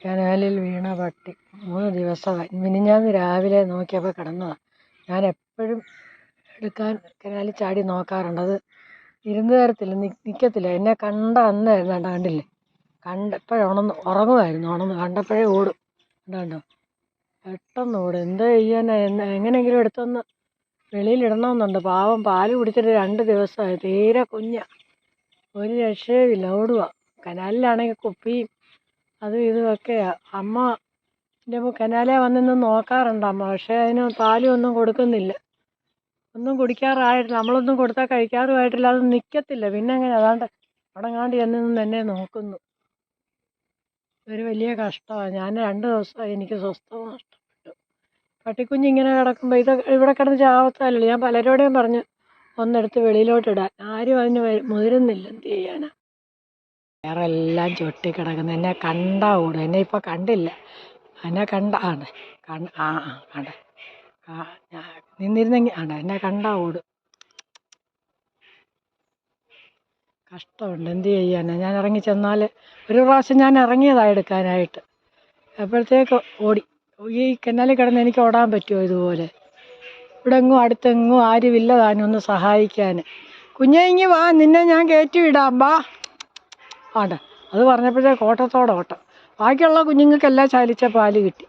കനാലിൽ വീണ പട്ടി 3 ദിവസമായി. മിനിഞ്ഞാന്ന് രാവിലെ നോക്കിയപ്പോൾ കിടന്നതാണ്. ഞാൻ എപ്പോഴും എടുക്കാൻ കനാലിൽ ചാടി നോക്കാറുണ്ട്. അത് ഇരുന്ന് തരത്തില്ല, നിൽക്കത്തില്ല. എന്നെ കണ്ട അന്നായിരുന്നു. കണ്ടില്ലേ, കണ്ടപ്പോഴേ ഉറങ്ങുമായിരുന്നു. കണ്ടപ്പോഴേ ഓടും. കണ്ടോ, പെട്ടെന്ന് ഓടും. എന്താ ചെയ്യാനാ, എങ്ങനെയെങ്കിലും എടുത്തൊന്ന് വെളിയിലിടണമെന്നുണ്ട്. പാവം പാല് കുടിച്ചിട്ട് 2 ദിവസമായി. തീരെ കുഞ്ഞാ, ഒരു രക്ഷയുമില്ല, ഓടുക. കനാലിലാണെങ്കിൽ കുപ്പിയും അതും ഇതുമൊക്കെയാണ്. അമ്മ കനാലേ വന്നിന്ന് നോക്കാറുണ്ട് അമ്മ. പക്ഷേ അതിന് പാലും ഒന്നും കൊടുക്കുന്നില്ല. ഒന്നും കുടിക്കാറായിട്ടില്ല. നമ്മളൊന്നും കൊടുത്താൽ കഴിക്കാറുമായിട്ടില്ല. അത് നിൽക്കത്തില്ല. പിന്നെ എങ്ങനെ, അതാണ്ട് അവിടെങ്ങാണ്ട് ചെന്ന് എന്നെ നോക്കുന്നു. ഒരു വലിയ കഷ്ടമാണ്. ഞാൻ 2 ദിവസമായി എനിക്ക് സ്വസ്ഥത നഷ്ടപ്പെട്ടു. പട്ടിക്കുഞ്ഞിങ്ങനെ കിടക്കുമ്പോൾ ഇവിടെ കിടന്ന് ചാവത്തല്ലോ. ഞാൻ പലരോടെയും പറഞ്ഞു ഒന്നെടുത്ത് വെളിയിലോട്ടിടാൻ. ആരും അതിന് മുതിരുന്നില്ല. എന്ത് ചെയ്യാനാ, വേറെ എല്ലാം ചൊട്ടിക്കിടക്കുന്നു. എന്നെ കണ്ടാ ഓടും. എന്നെ ഇപ്പോൾ കണ്ടില്ല, എന്നെ കണ്ട നിന്നിരുന്നെങ്കിൽ എന്നെ കണ്ടാ ഓടും. കഷ്ടമുണ്ട്, എന്ത് ചെയ്യാനാ. ഞാൻ ഇറങ്ങി ചെന്നാൽ, ഒരു പ്രാവശ്യം ഞാൻ ഇറങ്ങിയതാണ് എടുക്കാനായിട്ട്. അപ്പോഴത്തേക്ക് ഓടി. ഈ കനാലിൽ കിടന്ന് എനിക്ക് ഓടാൻ പറ്റുമോ ഇതുപോലെ? ഇവിടെ എങ്ങും അടുത്തെങ്ങും ആരുമില്ല താനും ഒന്ന് സഹായിക്കാൻ. കുഞ്ഞേ ഇങ്ങ് വാ, നിന്നെ ഞാൻ കയറ്റി വിടാം, വാ. അത് പറഞ്ഞപ്പോഴേ ഓട്ടത്തോടെ ഓട്ടം. ബാക്കിയുള്ള കുഞ്ഞുങ്ങൾക്കെല്ലാം ചാലിച്ച പാല് കിട്ടി.